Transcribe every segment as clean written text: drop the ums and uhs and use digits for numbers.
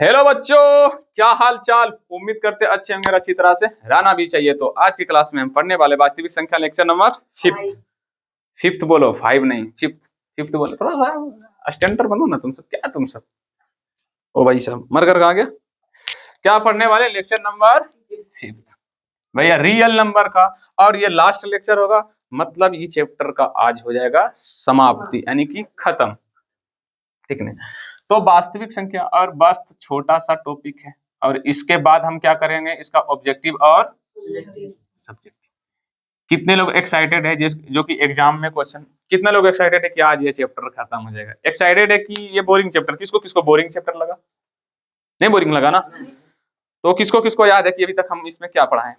Hello बच्चों, क्या हाल चाल। उम्मीद करते अच्छे होंगे, अच्छी तरह से रहना भी चाहिए। तो आज की क्लास में हम पढ़ने वाले वास्तविक संख्या लेक्चर नंबर फिफ्थ बोलो, 5 नहीं, फिफ्थ बोलो। थोड़ा सा स्टैंडर्ड बनो ना तुम सब। क्या तुम सब, ओ भाई साहब मर कर कहा गया। क्या पढ़ने वाले लेक्चर नंबर फिफ्थ भैया, रियल नंबर का। और ये लास्ट लेक्चर होगा, मतलब ये चैप्टर का आज हो जाएगा समाप्ति, यानी कि खत्म। ठीक नहीं, तो वास्तविक संख्या और बस छोटा सा टॉपिक है। और इसके बाद हम क्या करेंगे, इसका ऑब्जेक्टिव और सब्जेक्ट। कितने लोग एक्साइटेड है जो कि एग्जाम में क्वेश्चन, कितने लोग एक्साइटेड है कि आज ये चैप्टर खत्म हो जाएगा? एक्साइटेड है कि ये बोरिंग चैप्टर, किसको किसको बोरिंग चैप्टर लगा? नहीं बोरिंग लगा ना? तो किसको किसको याद है कि अभी तक हम इसमें क्या पढ़ा है?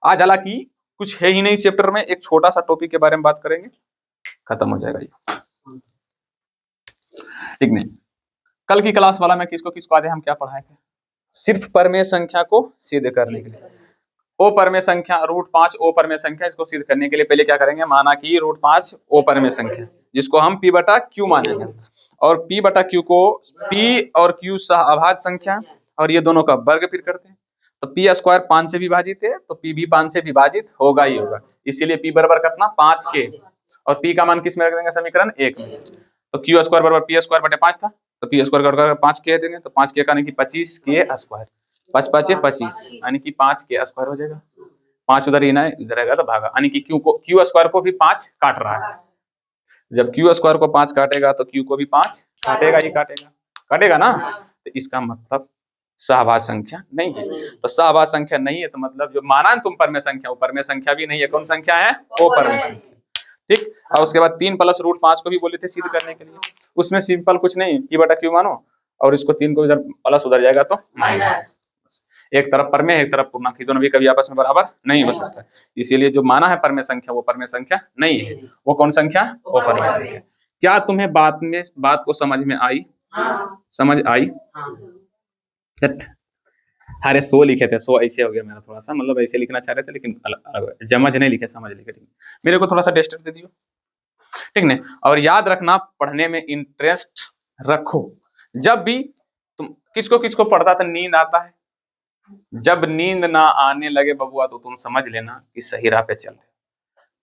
आज हालांकि कुछ है ही नहीं चैप्टर में, एक छोटा सा टॉपिक के बारे में बात करेंगे, खत्म हो जाएगा ये। ठीक नहीं, कल की क्लास वाला में किसको किसको आज हम क्या पढ़ाए थे? सिर्फ परमेय संख्या को सिद्ध करने के लिए, ओ परमेय संख्या √5 ओ परमेय संख्या, इसको सिद्ध करने के लिए पहले क्या करेंगे, माना कि √5 ओ परमेय संख्या, जिसको हम p बटा q मानेंगे। और p बटा q को p और q सहअभाज्य संख्या, और ये दोनों का वर्ग फिर करते हैं। तो p स्क्वायर 5 से विभाजित है, तो p भी 5 से विभाजित होगा ही होगा। इसीलिए p बराबर कितना, 5 के। और p का मान किस में रख देंगे, समीकरण 1 में। तो q स्क्वायर बराबर p स्क्वायर बटे 5 था, तो p स्क्वायर का 5 के देंगे, तो 5 के का यानी कि 25 के स्क्वायर, 5 5 25 यानी कि 5 के स्क्वायर हो जाएगा। 5 उधर ही ना इधर रहेगा तो भागा, यानी कि क्यू स्क्वायर को भी 5 काट रहा है। जब क्यू स्क्वायर को 5 काटेगा तो क्यू को भी 5 काटेगा ही काटेगा, काटेगा ना। तो इसका मतलब सहभाज्य संख्या नहीं है। तो सहभाज्य संख्या नहीं है तो मतलब जो माना तुम परमेय संख्या, वो परमेय संख्या भी नहीं है। कौन संख्या है? वो परमेय संख्या। ठीक। और उसके बाद 3 + √5 को भी बोले थे सिद्ध करने के लिए। उसमें सिंपल कुछ नहीं, p बटा q मानो और इसको 3 को इधर प्लस उधर जाएगा तो माइनस। एक तरफ परमेय एक तरफ पूर्णांक, दोनों भी कभी आपस में बराबर नहीं हो सकता। इसीलिए जो माना है परमेय संख्या वो परमेय संख्या नहीं है। वो कौन संख्या? वो परमेय संख्या। क्या तुम्हें बात को समझ में आई? समझ आई? अरे 100 लिखे थे, 100 ऐसे हो गया मेरा, थोड़ा सा मतलब ऐसे लिखना चाह रहे थे लेकिन जमज नहीं लिखे, समझ लिखे। ठीक, मेरे को थोड़ा सा टेस्ट दे दियो, ठीक नहीं। और याद रखना, पढ़ने में इंटरेस्ट रखो। जब भी तुम किसको किसको पढ़ता था नींद आता है, जब नींद ना आने लगे बबुआ तो तुम समझ लेना कि सही राह पे चल रहे।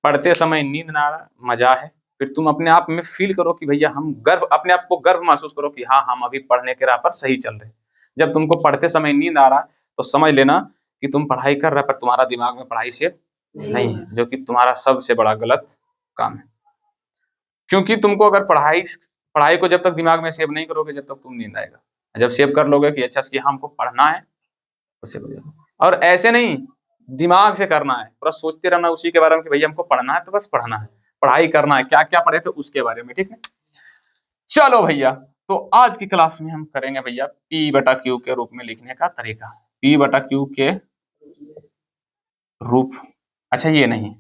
पढ़ते समय नींद ना आ रहा, मजा है, फिर तुम अपने आप में फील करो कि भैया हम गर्व, अपने आप को गर्व महसूस करो कि हाँ हम अभी पढ़ने के राह पर सही चल रहे। जब तुमको पढ़ते समय नींद आ रहा तो समझ लेना कि तुम पढ़ाई कर रहे, पर तुम्हारा दिमाग में पढ़ाई से नहीं है, जो कि तुम्हारा सबसे बड़ा गलत काम है। क्योंकि तुमको अगर पढ़ाई को जब तक दिमाग में सेव नहीं करोगे, जब तक तुम नींद आएगा। जब सेव कर लोगे कि अच्छा कि हमको पढ़ना है, तो सेव हो जाएगा। और ऐसे नहीं, दिमाग से करना है, पूरा सोचते रहना उसी के बारे में कि भैया हमको पढ़ना है, तो बस पढ़ना है, पढ़ाई करना है, क्या क्या पढ़े थे उसके बारे में। ठीक है, चलो भैया, तो आज की क्लास में हम करेंगे भैया p बटा q के रूप में लिखने का तरीका। p बटा q के रूप, अच्छा ये नहीं,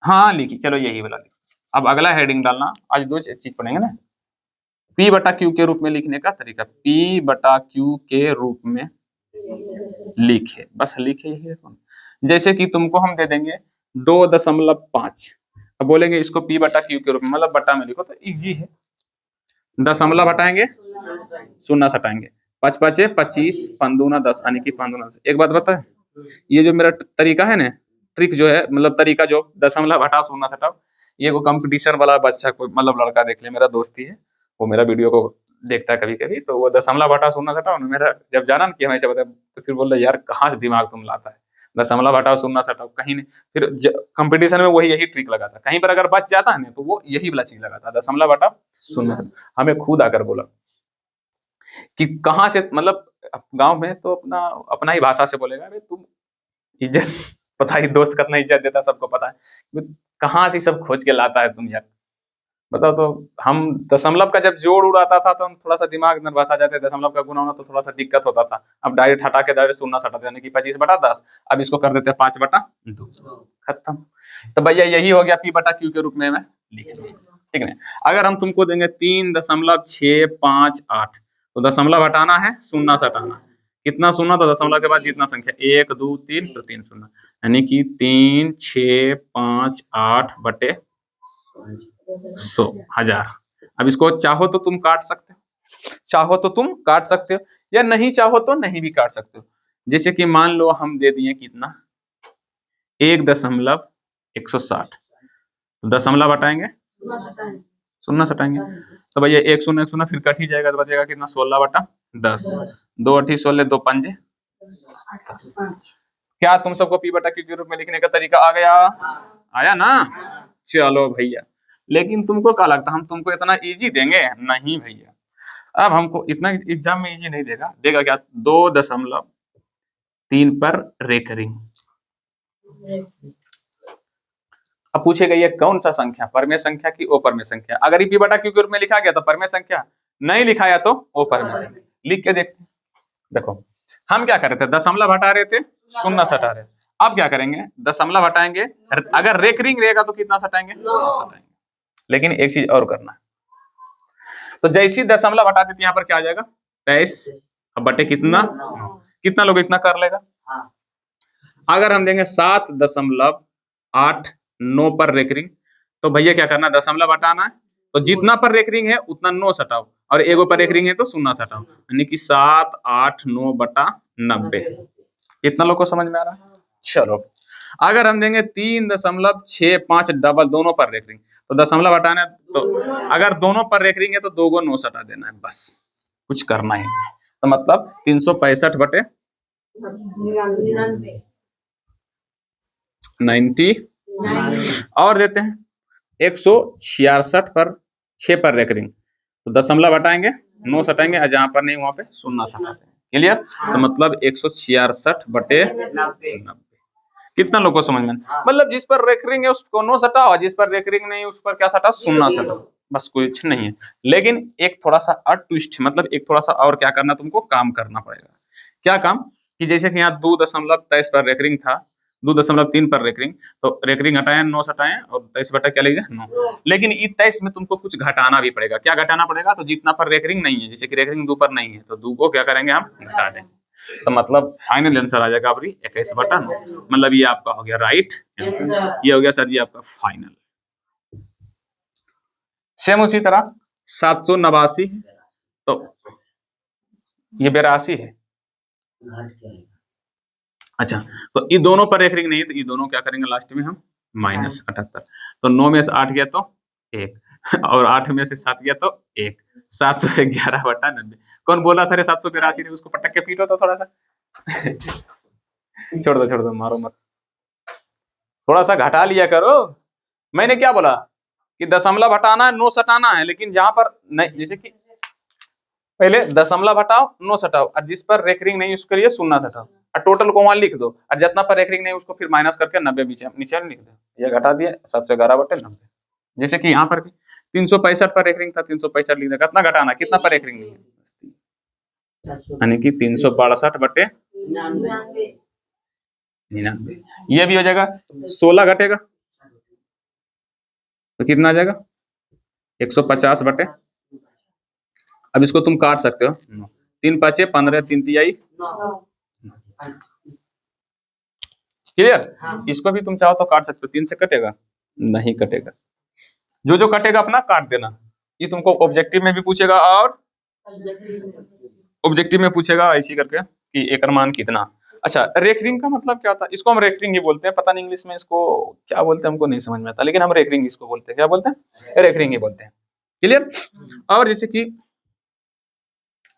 हाँ लिखी, चलो यही वाला लिखी। अब अगला हेडिंग डालना, आज 2 चीज पढ़ेंगे ना। p बटा q के रूप में लिखने का तरीका, p बटा q के रूप में लिखे, बस लिखे ही है। जैसे कि तुमको हम दे देंगे 2.5, अब बोलेंगे इसको p बटा q के रूप में, मतलब बटा में लिखो तो इजी है। दशमलव हटाएंगे, शून्य हटाएंगे, 5 5 25, 5 दूना 10 यानी कि 5 दूना 10। एक बात बताए, ये जो मेरा तरीका है ना, ट्रिक जो है, मतलब तरीका जो दशमलव हटाओ शून्य हटाओ, ये को कंपटीशन वाला बच्चा कोई मतलब लड़का देख ले, मेरा दोस्त ही है, वो मेरा वीडियो को देखता है कभी कभी, तो वो दशमलव हटाओ शून्य हटाओ, मेरा जब जाना ना कि हमेशा बता, तो फिर बोल रहा यार कहाँ से दिमाग तुम लाता है, दशमलव हटाओ शून्य हटाओ, कहीं नहीं। फिर कंपटीशन में वही यही ट्रिक लगाता, कहीं पर अगर बच जाता है ना तो वो यही वाला चीज लगाता, दशमलव हटाओ शून्य। हमें खुद आकर बोला कि कहाँ से, मतलब गांव में तो अपना ही भाषा से बोलेगा, अरे तुम इज्जत, पता ही दोस्त कितना इज्जत देता सबको पता है, कहाँ से सब खोज के लाता है तुम यार, बताओ। तो हम दशमलव का जब जोड़ उड़ाता था तो हम थोड़ा सा दिमाग नर्वस आ जाते, दशमलव का गुना होना तो थोड़ा सा दिक्कत होता था। अब डायरेक्ट हटा के डायरेक्ट शून्य हटाते, यानी कि 25 बटा 10, अब इसको कर देते 5 बटा 2, खत्म। तो भैया यही हो गया p बटा q के रूप में मैं लिख दूं, ठीक है। अगर हम तुमको देंगे 3.658, तो दशमलव हटाना है, शून्य से हटाना है, कितना शून्य, तो दशमलव के बाद जितना संख्या 1 2 3 तो 3 शून्य, यानी कि 3 6 5 8 बटे 100 1000। अब इसको चाहो तो तुम काट सकते हो, चाहो तो तुम काट सकते हो, या नहीं चाहो तो नहीं भी काट सकते हो। जैसे कि मान लो हम दे दिए कितना 1.160, दशमलव हटाएंगे, शून्य सटाएंगे, तो भैया एक शून्य फिर कट ही जाएगा, तो बचेगा कितना 16/10, 2 8 16, 2 5 10। क्या तुम सबको पी बटा क्यू के रूप में लिखने का तरीका आ गया? आया ना? चलो भैया, लेकिन तुमको क्या लगता है हम तुमको इतना इजी देंगे? नहीं भैया, अब हमको इतना एग्जाम में इजी नहीं देगा। देगा क्या? 2.3 पर रेकरिंग। अब पूछेगा ये कौन सा संख्या, परमेय संख्या की अपरमेय संख्या? अगर ये पी बटा क्यू के रूप में लिखा गया तो परमेय संख्या, नहीं लिखाया तो अपरमेय संख्या। लिख के देखते हैं। देखो हम क्या कर रहे थे, दशमलव हटा रहे थे, शून्य सटा रहे। अब क्या करेंगे, दशमलव हटाएंगे, अगर रेकरिंग रहेगा तो कितना सटाएंगे? 9 सटाएंगे। लेकिन एक चीज और करना है, तो जैसी दशमलव हटा देते यहाँ पर क्या आ जाएगा? 23 बटे कितना? कितना लोग इतना कर लेगा? अगर हम देंगे 7.89 पर रेकरिंग, तो भैया क्या करना, दशमलव हटाना है, तो जितना पर रेकरिंग है उतना 9 सटाओ, और एगो पर रेकरिंग है तो शून्य सटाओ, यानी कि 789/90। कितना लोग को समझ में आ रहा है? चलो अगर हम देंगे 3.65 डबल दोनों पर रेकरिंग, तो दशमलव हटाना है, तो अगर दोनों पर रेकरिंग है तो 2 को 9 सटा देना है, बस कुछ करना ही नहीं। तो मतलब 365/90 और देते हैं 166 पर 6 पर रेकरिंग, तो दशमलव हटाएंगे, 9 सटाएंगे, और जहां पर नहीं वहां पे शून्य सटाते हैं। क्लियर? तो मतलब 166/90। कितना लोग को समझ में? मतलब जिस पर रेकरिंग है उसको 9 सटाओ, जिस पर रेकरिंग नहीं उस पर क्या सटाओ? शून्य सटाओ, बस कुछ नहीं है। लेकिन एक थोड़ा सा ट्विस्ट, मतलब एक थोड़ा सा और क्या करना, तुमको काम करना पड़ेगा। क्या काम? कि जैसे कि यहाँ 2.23 पर रेकरिंग था, 2.3 पर रेकरिंग, तो रेकरिंग हटाए, 9 सटाए, और 23 बटा क्या लीजिए 9। लेकिन इस 23 में तुमको कुछ घटाना भी पड़ेगा। क्या घटाना पड़ेगा? तो जितना पर रेकरिंग नहीं है, जैसे कि रेकरिंग 2 पर नहीं है, तो 2 को क्या करेंगे हम? घटा देंगे। तो मतलब फाइनल आंसर आ जाएगा आपकी 21/9। मतलब ये आपका हो गया राइट आंसर। ये हो गया सर जी आपका फाइनल। सेम उसी तरह 789, तो ये 82 है। अच्छा, तो ये दोनों पर रेकरिंग नहीं है, तो ये दोनों क्या करेंगे लास्ट में हम? -78। तो 9 में से 8 गया तो 1, और 8 में से 7 गया तो 1, 711/90। कौन बोला था रे 782 रे? उसको पटक के पीटो तो थोड़ा सा। छोड़ दो मारो मत, थोड़ा सा घटा लिया करो। मैंने क्या बोला कि दशमलव हटाना है, 9 सटाना है, लेकिन जहां पर नहीं, जैसे कि पहले दशमलव हटाओ, 9 सटाओ, और जिस पर रेकरिंग नहीं उसके लिए शून्य सटाओ, और टोटल को वहां लिख दो, और जितना पर रेकरिंग नहीं उसको फिर माइनस करके 90 नीचे लिख दो। ये घटा दिया 711/90। जैसे कि यहाँ पर भी 365 पर रेकरिंग था, 365 लिख दिया। कितना घटाना, कितना पर रेकरिंग नहीं है, यानी कि 362/99। ये भी हो जाएगा। 16 घटेगा तो कितना आ जाएगा? 150 अब इसको तुम काट सकते हो, 3 5 15, 3 तिहाई। क्लियर? इसको भी तुम चाहो तो काट सकते हो। 3 से कटेगा? नहीं कटेगा। जो कटेगा अपना काट देना। ये तुमको ऑब्जेक्टिव में भी पूछेगा और ऑब्जेक्टिव में पूछेगा ऐसी करके कि एक मान कितना। अच्छा, रेकरिंग का मतलब क्या होता है? इसको हम रेकरिंग ही बोलते हैं, पता नहीं इंग्लिश में इसको क्या बोलते हैं, हमको नहीं समझ में आता, लेकिन हम रेकरिंग इसको बोलते हैं। क्या बोलते हैं? रेकरिंग ही बोलते हैं। क्लियर? और जैसे कि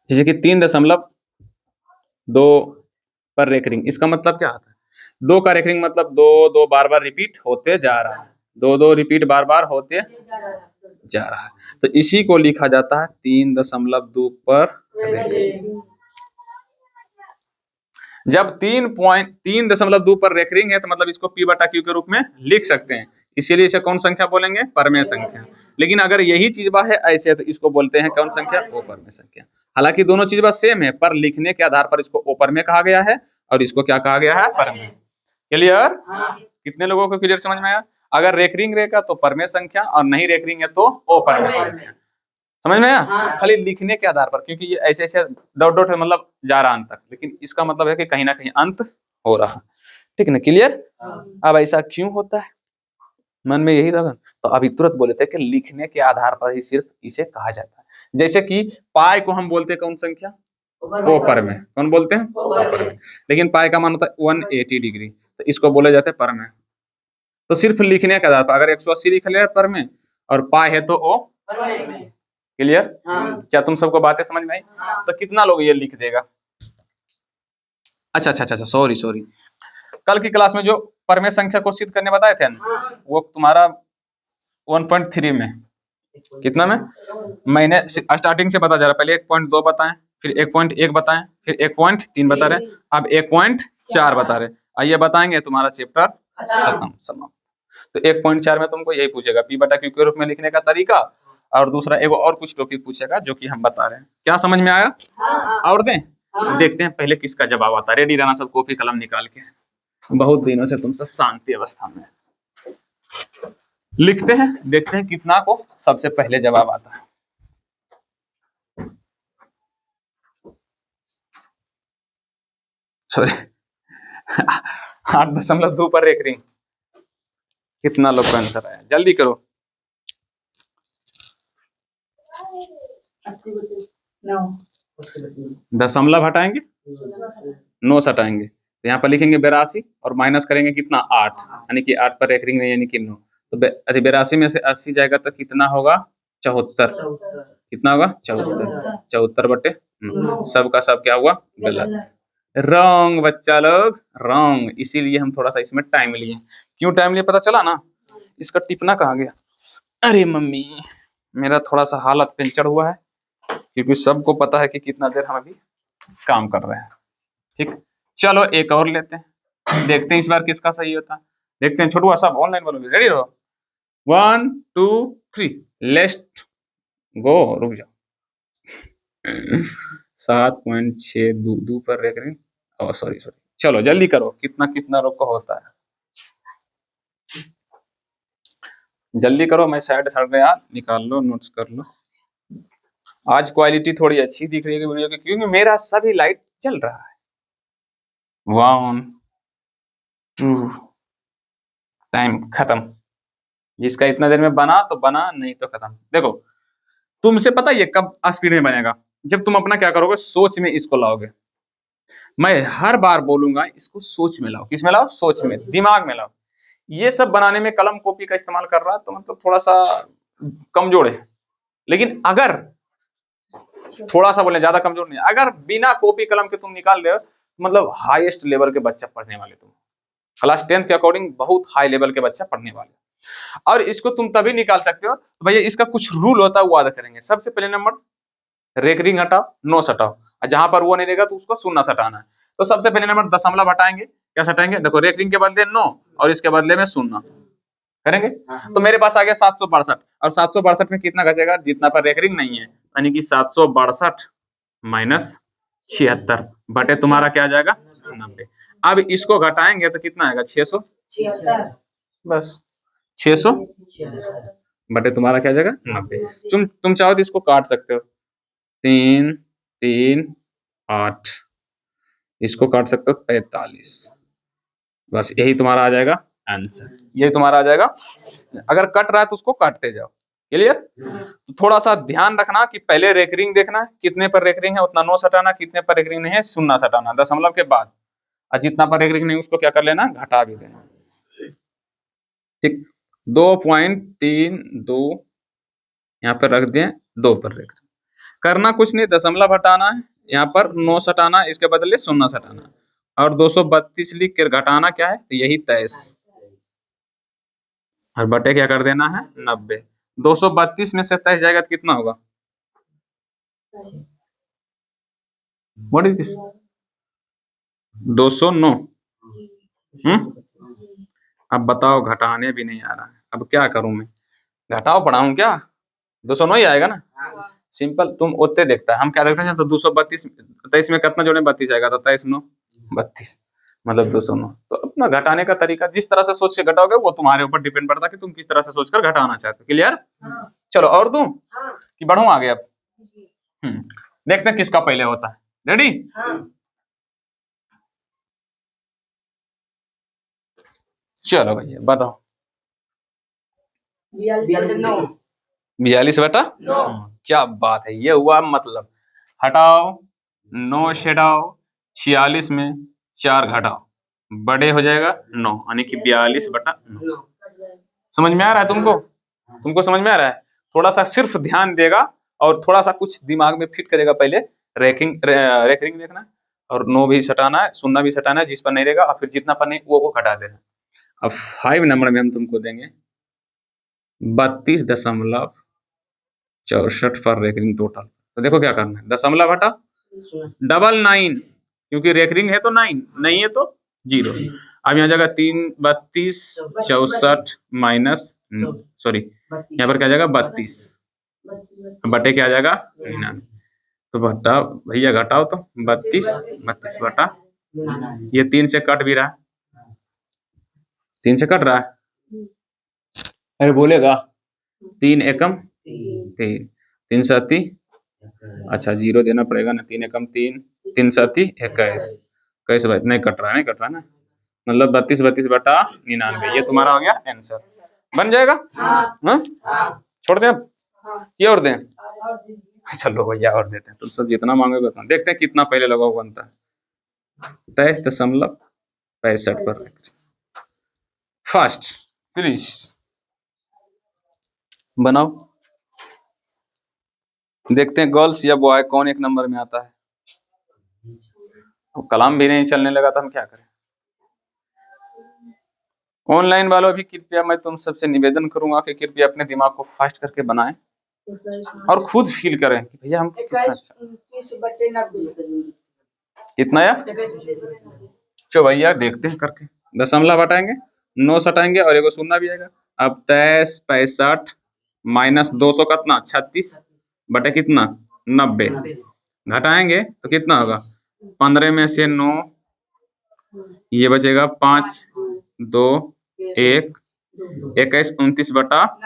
3.2 पर रेकरिंग, इसका मतलब क्या आता है? 2 का रेकरिंग मतलब 2 बार रिपीट होते जा रहा है, 2 रिपीट बार होते जा रहा है, तो इसी को लिखा जाता है 3.2 पर रेकरिंग। जब 3.2 पर रेकरिंग है तो मतलब इसको पी बटा क्यू के रूप में लिख सकते हैं, इसीलिए इसे कौन संख्या बोलेंगे? परमेय संख्या। लेकिन अगर यही चीज है ऐसे, तो इसको बोलते हैं कौन संख्या? अपरमेय संख्या। हालांकि दोनों चीज सेम है, पर लिखने के आधार पर इसको अपरमेय कहा गया है और इसको क्या कहा गया है? परमेय। क्लियर? कितने लोगों को क्लियर समझ में आया? अगर रेकरिंग रहेगा तो परमेय संख्या, और नहीं रेकरिंग है तो अपरमेय संख्या। समझ में आया? खाली लिखने के आधार पर, क्योंकि ये ऐसे ऐसे डॉट डॉट है, मतलब जा रहा अंत तक, लेकिन इसका मतलब है कि कहीं ना कहीं अंत हो रहा। ठीक है ना? क्लियर? अब ऐसा क्यों होता है? मन में यही था। तो अभी तुरंत बोले थे कि लिखने के आधार पर ही सिर्फ इसे कहा जाता है। जैसे कि पाई को हम बोलते हैं कौन संख्या, ओ पर में, कौन बोलते हैं, ओ पर में। लेकिन पाई का मान होता है 180 डिग्री, तो इसको बोले जाते हैं पर में। तो सिर्फ लिखने के आधार पर अगर 180 लिख लिया पर में और पाई है तो ओ। क्लियर? क्या तुम सबको बातें समझ में आई? तो कितना लोग ये लिख देगा? अच्छा, सॉरी, कल की क्लास में जो परमेय संख्या को सिद्ध करने बताए थे ना, वो तुम्हारा 1.3 में, कितना में? मैंने स्टार्टिंग से बता जा रहा, पहले 1.2 बताएं, फिर 1.1 बताएं, फिर 1.3 बता रहे, अब 1.4 बता रहे। आइए बताएंगे, तुम्हारा चैप्टर खत्म, समाप्त। तो 1.4 में तुमको यही पूछेगा, पी बटा क्यू के रूप में लिखने का तरीका, और दूसरा एगो और कुछ टॉपिक पूछेगा जो कि हम बता रहे हैं। क्या समझ में आया? और दें? देखते हैं पहले किसका जवाब आता है। रेडी रहना सब, कॉपी कलम निकाल के। बहुत दिनों से तुम सब शांति अवस्था में लिखते हैं, देखते हैं कितना को सबसे पहले जवाब आता है। सॉरी 8.2 पर एक रिंग। कितना लोग का आंसर आया? जल्दी करो। 0 हटाएंगे, 9 हटाएंगे, तो यहाँ पर लिखेंगे 82 और माइनस करेंगे कितना, 8, यानी कि 8 पर एक रिंग नहीं, यानी कि 9। तो 82 में से 80 जाएगा तो कितना होगा, 74। कितना होगा, 74। 74 बटे 9। सबका सब क्या हुआ, गलत, रॉन्ग बच्चा लोग, रॉन्ग। इसीलिए हम थोड़ा सा इसमें टाइम लिए। क्यों टाइम लिए पता चला ना? इसका टिपना कहाँ गया? अरे मम्मी, मेरा थोड़ा सा हालत पंचर हुआ है, क्योंकि सबको पता है कि कितना देर हम अभी काम कर रहे हैं। ठीक, चलो एक और लेते हैं, देखते हैं इस बार किसका सही होता है। देखते हैं छोटू, सब ऑनलाइन बोलोगे, रेडी रहो। 1 2 3 लेट्स गो। रुक जाओ 7.622 पर देख रहे हैं, सॉरी, चलो जल्दी करो, कितना कितना रोग को होता है, जल्दी करो। मैं साइड सड़ गया, निकाल लो, नोट्स कर लो। आज क्वालिटी थोड़ी अच्छी दिख रही है वीडियो की, क्योंकि मेरा सभी लाइट चल रहा है। 1 2 टाइम खत्म। जिसका इतना देर में बना तो बना, नहीं तो खत्म। देखो तुमसे पता ये कब स्पीड में बनेगा, जब तुम अपना क्या करोगे, सोच में इसको लाओगे। मैं हर बार बोलूंगा इसको सोच में लाओ। किस में लाओ? सोच में, दिमाग में लाओ। ये सब बनाने में कलम कॉपी का इस्तेमाल कर रहा है तो मतलब थोड़ा सा कमजोर है। लेकिन अगर थोड़ा सा बोले, ज्यादा कमजोर नहीं, अगर बिना कॉपी कलम के तुम निकाल ले, मतलब हाईएस्ट लेवल के बच्चा पढ़ने वाले, तुम क्लास 10 के अकॉर्डिंग बहुत हाई लेवल के बच्चा पढ़ने वाले। और इसको तुम तभी निकाल सकते हो तो भैया इसका कुछ रूल होता है, वो याद करेंगे। सबसे पहले नंबर रेकरिंग हटाओ, 9 हटाओ, जहां पर वो नहीं रहेगा तो उसको 0 हटाना है। तो सबसे पहले नंबर दशमलव हटाएंगे। क्या हटाएंगे? देखो रेकरिंग के बदले 9 और इसके बदले में 0 करेंगे। तो मेरे पास आ गया 762, और 762 में कितना बचेगा, जितना पर रेकरिंग नहीं है, यानी कि 762 माइनस 76 बटे तुम्हारा क्या आ जाएगा, 90। अब इसको घटाएंगे तो कितना आएगा, 676। बस 600 बटे तुम्हारा क्या आ जाएगा, 90। तुम चाहो तो इसको काट सकते हो, 3 3 8, इसको काट सकते हो 45। बस यही तुम्हारा आ जाएगा आंसर, यही तुम्हारा आ जाएगा। अगर कट रहा है तो उसको काटते जाओ। क्लियर? तो थोड़ा सा ध्यान रखना कि पहले रेकरिंग देखना, कितने पर रेकरिंग है उतना 9 हटाना, कितने पर रेकरिंग नहीं है 0 हटाना दशमलव के बाद, और जितना पर रेकरिंग नहीं उसको क्या कर लेना, घटा भी देना। ठीक, 2.32 यहाँ पर रख दें, 2 पर रेकरिंग करना कुछ नहीं, दशमलव हटाना है, यहाँ पर 9 हटाना, इसके बदले 0 हटाना, और 232 लिख कर घटाना क्या है, तो यही 23, और बटे क्या कर देना है, 90। 232 में से 27 जाएगा तो कितना होगा, व्हाट इज दिस, 209। अब बताओ, घटाने भी नहीं आ रहा है, अब क्या करूं मैं, घटाओ पढ़ाऊं क्या, 209 ही आएगा ना। सिंपल, तुम उतने देखता है, हम क्या देखते हैं, तो 232 23 में कितना जोड़े, 32 आएगा, तो 23 9 32, मतलब 209। तो अपना घटाने का तरीका जिस तरह से सोच के घटाओगे वो तुम्हारे ऊपर डिपेंड पड़ता है कि तुम किस तरह से सोचकर घटाना चाहते हो। क्लियर? चलो और दूं कि बढ़ूं आगे अब? देखते हैं किसका पहले होता है। रेडी? चलो भैया बताओ। 42/9। क्या बात है, ये हुआ मतलब। हटाओ 9 से हटाओ 46 में 4 घटाओ, बड़े हो जाएगा 9, यानी कि 42/9। समझ में आ रहा है तुमको? तुमको समझ में आ रहा है? थोड़ा सा सिर्फ ध्यान देगा और थोड़ा सा कुछ दिमाग में फिट करेगा। पहले रेकरिंग देखना, और 9 भी सटाना है, 0 भी सटाना है जिस पर नहीं रहेगा, और फिर जितना पर नहीं वो घटा देना। अब 5 नंबर में हम तुमको देंगे 32.64 पर रेकरिंग टोटल। तो देखो क्या करना है, दशमलव हटा 999, क्योंकि रेकरिंग है तो 9, नहीं है तो 0। अब यहाँ जाएगा 32 64 माइनस, सॉरी यहाँ पर क्या जाएगा 32 बटे क्या आ जाएगा 99। तो बटा भैया घटाओ तो 32 बटा, ये 3 से कट भी रहा है, 3 से कट रहा है, अरे बोलेगा 3 एकम 3, 3 सती, अच्छा 0 देना पड़ेगा ना, 3 एकम 3, 3 सती 21, 21 नहीं कट रहा है, नहीं कट रहा है ना, मतलब 32 बटा 99, ये तुम्हारा हो गया आंसर। बन जाएगा? हाँ, छोड़ दें अब, ये और दें? चलो भैया और देते हैं, तुम सब जितना मांगोगे उतना। देखते हैं कितना पहले लगा हुआ बनता है। 23.65 पर फास्ट प्लीज बनाओ। देखते हैं गर्ल्स या बॉय कौन एक नंबर में आता है। अब कलाम भी नहीं चलने लगा तो हम क्या करें। ऑनलाइन वालों भी कृपया मैं तुम सबसे निवेदन करूंगा कि कृपया अपने दिमाग को फास्ट करके बनाएं और खुद फील करें कि भैया हम कितना अच्छा, कितना या चलो भैया देखते हैं करके। दशमलव हटाएंगे, 9 हटाएंगे और एगो 0 भी आएगा। अब 23 65 माइनस 200 कितना 36 बटे कितना 90, घटाएंगे तो कितना होगा 15 में से 9, ये बचेगा 5 2 1 21 29 बटा,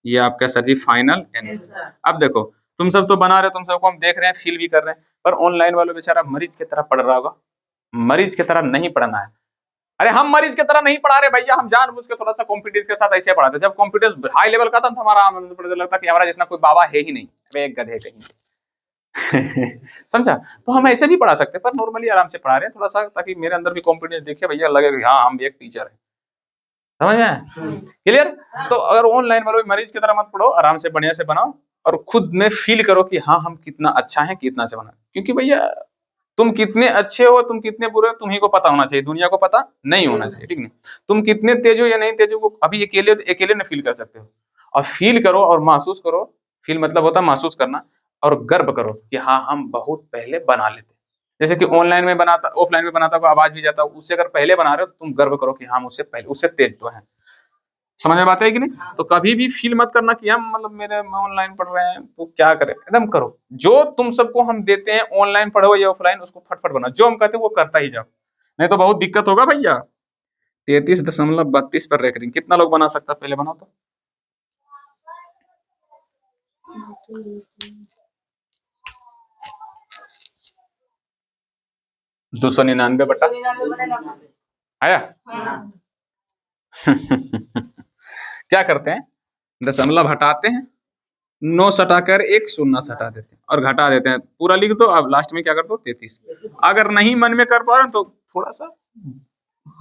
ये आपका सर जी फाइनल आंसर। अब देखो तुम सब तो बना रहे हो, तुम सबको हम देख रहे हैं, फील भी कर रहे हैं, पर ऑनलाइन वालों बेचारा मरीज की तरह पढ़ रहा होगा। मरीज की तरह नहीं पढ़ना है। अरे हम मरीज की तरह नहीं पढ़ा रहे भैया, हम जानबूझ के थोड़ा सा कॉन्फिडेंस के साथ ऐसे पढ़ाते। जब कॉन्फिडेंस हाई लेवल का था तो हमारा लगता कि हमारा जितना कोई बाबा है ही नहीं, अबे एक गधे कहीं। समझा? तो हम ऐसे भी पढ़ा सकते हैं, पर नॉर्मली आराम से पढ़ा रहे हैं थोड़ा सा, ताकि मेरे अंदर भी कॉन्फिडेंस दिखे भैया, लगे कि हाँ हम भी एक टीचर है। समझ में? क्लियर? तो अगर ऑनलाइन वालों मरीज की तरह मत पढ़ो, आराम से बढ़िया से बनाओ और खुद में फील करो कि हाँ हम कितना अच्छा है, कितना से बना। क्योंकि भैया तुम कितने अच्छे हो, तुम कितने बुरे हो, तुम्ही को पता होना चाहिए, दुनिया को पता नहीं होना चाहिए, ठीक नहीं? तुम कितने तेज हो या नहीं तेज हो, वो अभी अकेले न फील कर सकते हो। और फील करो और महसूस करो। फील मतलब होता है महसूस करना, और गर्व करो कि हाँ हम बहुत पहले बना लेते। जैसे कि ऑनलाइन में बनाता, ऑफलाइन में बनाता को आवाज भी जाता, उससे अगर पहले बना रहे हो तो तुम गर्व करो कि हाँ उससे पहले, उससे तेज तो है। समझ में बात है कि नहीं? तो कभी भी फील मत करना कि हम मतलब मेरे ऑनलाइन पढ़ रहे हैं तो क्या करें, एकदम करो जो तुम सबको हम देते हैं, ऑनलाइन पढ़ो या ऑफलाइन, उसको फटफट बनाओ, जो हम कहते हैं वो करता ही जाओ, नहीं तो बहुत दिक्कत होगा भैया। 33.32 पर रेकरिंग कितना लोग बना सकता है, पहले बनाओ तो। दो सौ 99 बटा आया। क्या करते हैं, दशमलव हटाते हैं, 9 सटाकर एक 0 सटा देते हैं और घटा देते हैं, पूरा लिख दो। अब लास्ट में क्या करते हो 33। अगर नहीं मन में कर पा रहे तो थोड़ा सा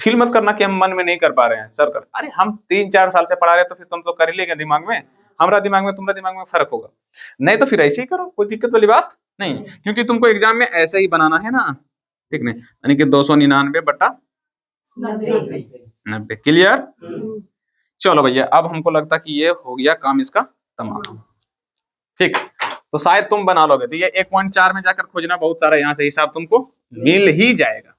फील मत करना कि हम मन में नहीं कर पा रहे हैं सर कर, अरे हम 3-4 साल से पढ़ा रहे तो फिर तुम तो कर ही लेंगे दिमाग में, हमारा दिमाग में तुम्हारा दिमाग में फर्क होगा। नहीं तो फिर ऐसे ही करो, कोई दिक्कत वाली बात नहीं, क्योंकि तुमको एग्जाम में ऐसे ही बनाना है ना, ठीक नहीं? यानी कि 299 बटा 90। क्लियर? चलो भैया अब हमको लगता है कि ये हो गया काम इसका तमाम, ठीक। तो शायद तुम बना लोगे, तो ये 1.4 में जाकर खोजना, बहुत सारा यहाँ से हिसाब तुमको मिल ही जाएगा।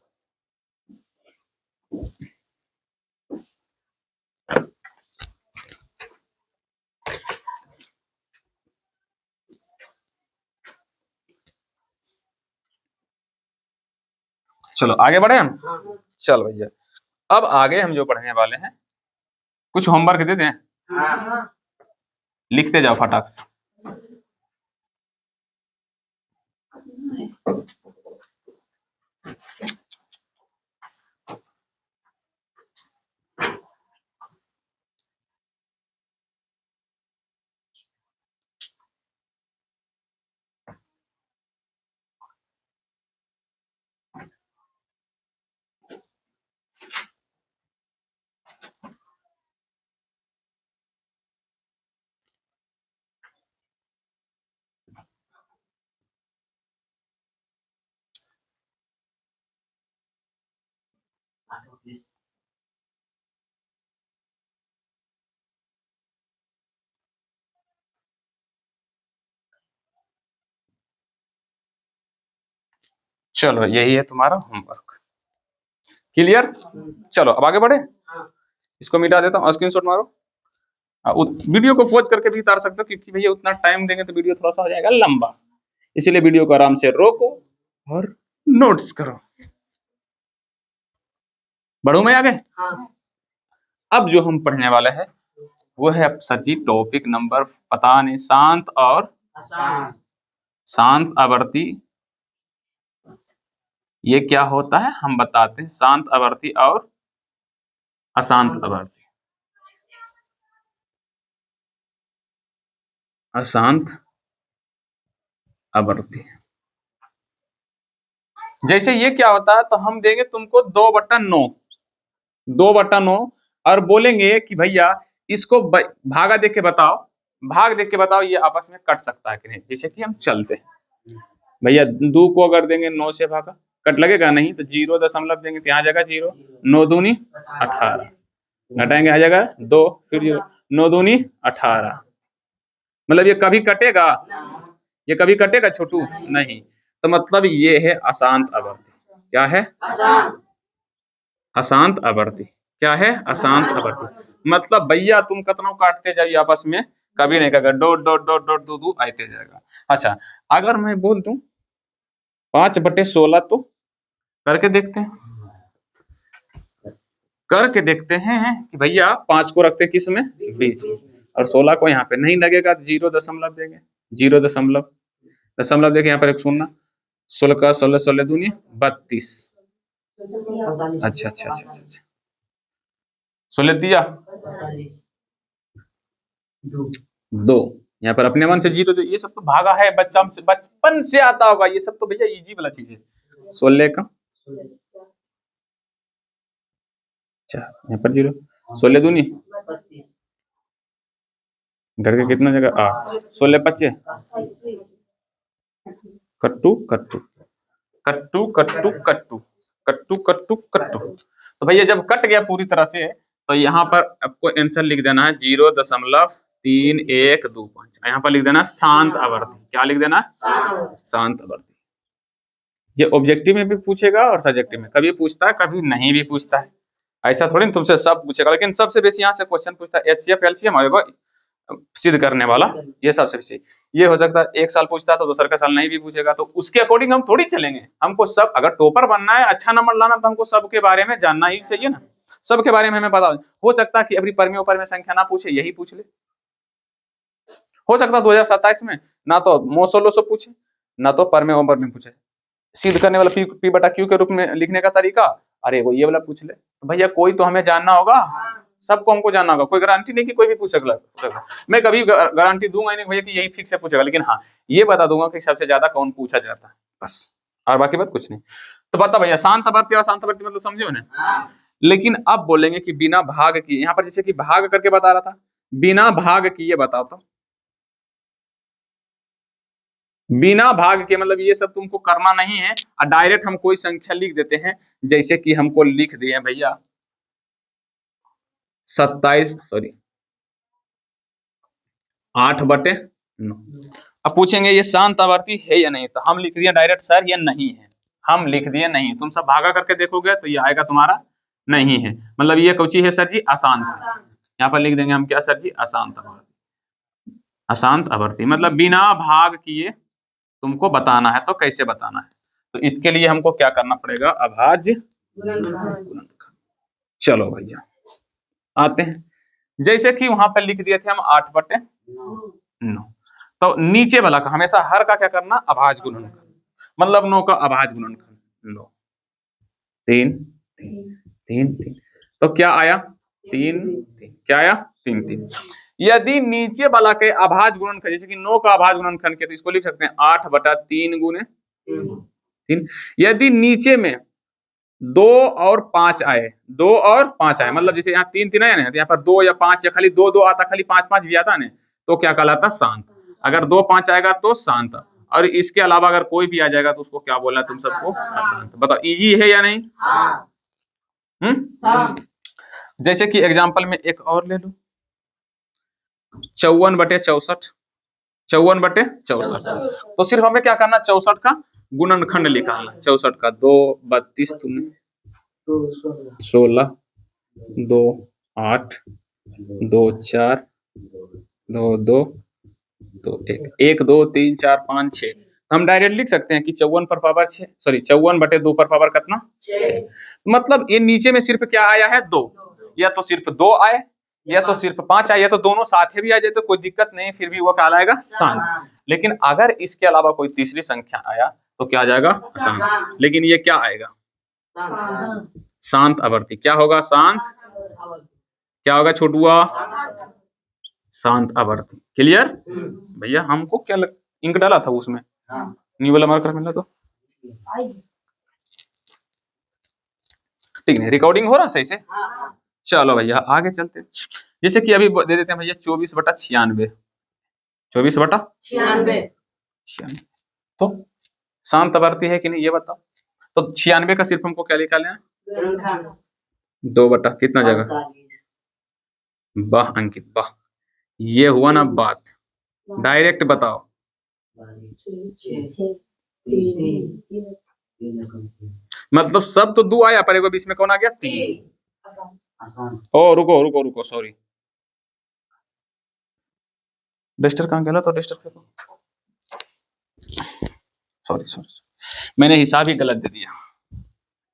चलो आगे बढ़े हम। चलो भैया अब आगे हम जो पढ़ने वाले हैं, कुछ होमवर्क दे दें, लिखते जाओ फटाक से। चलो यही है तुम्हारा होमवर्क। क्लियर? चलो अब आगे बढ़े। इसको मिटा देता हूँ, स्क्रीनशॉट मारो। वीडियो को पॉज करके भी उतार सकते हो, क्योंकि भैया उतना टाइम देंगे तो वीडियो थोड़ा सा हो जाएगा लंबा, इसीलिए वीडियो को आराम से रोको और नोट्स करो। बढ़ू मैं आगे? अब जो हम पढ़ने वाले हैं वो है सर जी टॉपिक नंबर पता नहीं, शांत और शांत आवर्ती। ये क्या होता है हम बताते हैं, शांत आवर्ती और अशांत आवर्ती। अशांत आवर्ती जैसे ये क्या होता है, तो हम देंगे तुमको 2/9, 2/9 और बोलेंगे कि भैया इसको भागा देख के बताओ, भाग देख के बताओ ये आपस में कट सकता है कि नहीं। जैसे कि हम चलते हैं भैया, 2 को अगर देंगे 9 से भागा, कट लगेगा नहीं, तो 0 देंगे तो यहाँ जाएगा 0, 9 दूनी 18, घटाएंगे आ जाएगा 2, फिर 9 दूनी 18। मतलब ये कभी कटेगा? ये कभी कटेगा छोटू? नहीं। तो मतलब ये है अशांत आवर्ती। क्या है? अशांत आवर्ती। क्या है? अशांत आवर्ती। मतलब भैया तुम कितना काटते जाइए आपस में, कभी नहीं कहेगा डॉट डॉट डॉट डॉट दू आते जाएगा। अच्छा, अगर मैं बोल दूं 5/16, तो करके देखते हैं, करके देखते हैं कि भैया 5 को रखते किस में? 20, और 16 को यहाँ पे नहीं लगेगा, 0 दशमलव देंगे, 0 दशमलव देके यहाँ पर एक 0, 16 का 16, 16 दूनी 32। अच्छा अच्छा अच्छा अच्छा, 16 दिया 2, यहाँ पर अपने मन से 0 दे। ये सब तो भागा है, बचपन से आता होगा, ये सब तो भैया इजी वाला चीज है। 16 का, अच्छा यहाँ पर 0, 16 दूनी घर के कितना जगह 8, 16 25, कट्टू कट्टू कट्टू कट्टू कट्टू कट्टू कट्टू कट्टू। तो भैया जब कट गया पूरी तरह से, तो यहाँ पर आपको आंसर लिख देना है 0.3125। यहाँ पर लिख देना शांत आवर्ती। क्या लिख देना? शांत आवर्ती। ये ऑब्जेक्टिव में भी पूछेगा और सब्जेक्टिव में, कभी पूछता है कभी नहीं भी पूछता है। ऐसा थोड़ी ना तुमसे सब पूछेगा, लेकिन सबसे बेसी यहाँ से क्वेश्चन पूछता है एचसीएफ एलसीएम आएगा सिद्ध करने वाला, ये सबसे बेसी। ये हो सकता है 1 साल पूछता है तो दूसरा का साल नहीं भी पूछेगा, तो उसके अकॉर्डिंग हम थोड़ी चलेंगे। हमको सब, अगर टॉपर बनना है, अच्छा नंबर लाना, तो हमको सबके बारे में जानना ही चाहिए ना, सबके बारे में हमें पता हो सकता है कि अभी परमियों पर में संख्या ना पूछे, यही पूछ ले। हो सकता है 2027 में ना तो मोसोलोसो पूछे, ना तो परमे ओवर में पूछे। सिद्ध करने वाला P/Q के रूप में लिखने का तरीका, अरे वो ये वाला पूछ ले। तो भैया कोई तो हमें जानना होगा, सबको हमको जानना होगा। कोई गारंटी नहीं कि कोई भी पूछ सकता। मैं कभी गारंटी दूंगा नहीं भैया कि यही फिक्स से पूछेगा, लेकिन हाँ ये बता दूंगा कि सबसे ज्यादा कौन पूछा जाता है, बस, और बाकी बात कुछ नहीं। तो बता भैया शांत आवर्ती और अशांत आवर्ती मतलब समझे ना। लेकिन अब बोलेंगे कि बिना भाग किए, यहाँ पर जैसे कि भाग करके बता रहा था, बिना भाग किए बताओ तो। बिना भाग के मतलब ये सब तुमको करना नहीं है, और डायरेक्ट हम कोई संख्या लिख देते हैं। जैसे कि हमको लिख दिए भैया 8/9। अब पूछेंगे ये शांत आवर्ती है या नहीं, तो हम लिख दिए डायरेक्ट सर ये नहीं है, हम लिख दिए नहीं। तुम सब भागा करके देखोगे तो ये आएगा तुम्हारा नहीं है, मतलब ये कौची है सर जी? अशांत। यहाँ पर लिख देंगे हम क्या सर जी? अशांत आवर्ती। अशांत आवर्ती मतलब बिना भाग किए तुमको बताना है, तो कैसे बताना है? तो इसके लिए हमको क्या करना पड़ेगा? अभाज्य गुणनखंड। चलो भैया आते हैं। जैसे कि वहां पर लिख दिए थे हम 8/9, तो नीचे वाला का हमेशा हर का क्या करना? अभाज्य गुणनखंड। मतलब 9 का अभाज्य गुणनखंड 9, 3 3 3, तो क्या आया? 3 3। क्या आया? 3 3। यदि नीचे वाला के अभाज्य गुणनखंड, जैसे कि 9 का अभाज्य गुणनखंड के, तो इसको लिख सकते हैं 8/3 गुने 3। यदि नीचे में 2 और 5 आए, 2 और 5 आए, मतलब जैसे यहाँ 3 3 आया ना, तो यहाँ पर 2 या 5 या खाली 2 2 आता, खाली 5 5 भी आता ना, तो क्या कहलाता? शांत। अगर 2 5 आएगा तो शांत, और इसके अलावा अगर कोई भी आ जाएगा तो उसको क्या बोलना है तुम सबको? अशांत। बताओ इजी है या नहीं? जैसे कि एग्जाम्पल में एक और ले लो, 54/64, 54/64। तो सिर्फ हमें क्या करना? 64 का गुणनखंड निकालना। 64 का 2 32 16 2 8 2 4 2 2 2 1 1 2 3 4 5 6। हम डायरेक्ट लिख सकते हैं कि 54 पर पावर 6, सॉरी 54/2 पर पावर कितना 6। मतलब ये नीचे में सिर्फ क्या आया है 2, या तो सिर्फ 2 आए या तो सिर्फ 5 आए या तो दोनों साथ भी आ जाए तो कोई दिक्कत नहीं, फिर भी वो क्या आएगा शांत। लेकिन अगर इसके अलावा कोई तीसरी संख्या आया तो क्या आ जाएगा अशांत। लेकिन ये क्या आएगा शांत आवर्ती। क्या होगा शांत, क्या होगा छोटुआ शांत आवर्ती। क्लियर भैया? हमको क्या इंक डाला था उसमें, न्यू वाला मार्कर मिला तो ठीक है। रिकॉर्डिंग हो रहा सही से? चलो भैया आगे चलते हैं। जैसे कि अभी दे देते हैं भैया 24/96। 24/96 तो शांत आवर्ती है कि नहीं ये बताओ। तो 96 का सिर्फ हमको क्या निकालना है 2 बटा कितना जगह। वाह अंकित वाह, ये हुआ ना बात। डायरेक्ट बताओ। मतलब सब तो 2 आया पर एक बीच में कौन आ गया 3। ओ रुको रुको रुको सॉरी, डस्टर कहाँ गया? तो डस्टर फेंको। सॉरी सॉरी, मैंने हिसाब ही गलत दे दिया।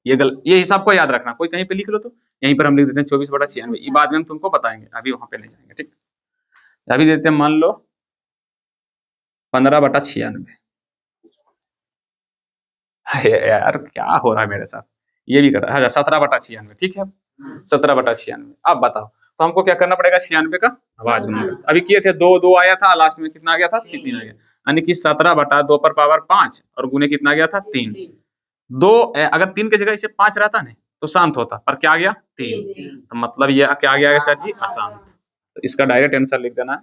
ये हिसाब को याद रखना, कोई कहीं पे लिख लो तो यहीं पर हम लिख देते हैं 24/96। ये बाद में हम तुमको बताएंगे, अभी वहां पे नहीं जाएंगे ठीक। अभी देते हैं मान लो 15/96। यार क्या हो रहा है मेरे साथ, ये भी कर रहा है। 17/96 ठीक है 17/96। अब बताओ तो हमको क्या करना पड़ेगा 96 का आवाज गुना। अभी किए थे 2 2 आया था, लास्ट में कितना आ गया था 3 आ गया, यानी कि 17/2 पर पावर 5 और गुने कितना गया था 3। 2 अगर 3 की जगह इसे 5 रहता ना तो शांत होता, पर क्या आ गया 3। तो मतलब ये क्या आ गया सर जी अशांत। तो इसका डायरेक्ट आंसर लिख देना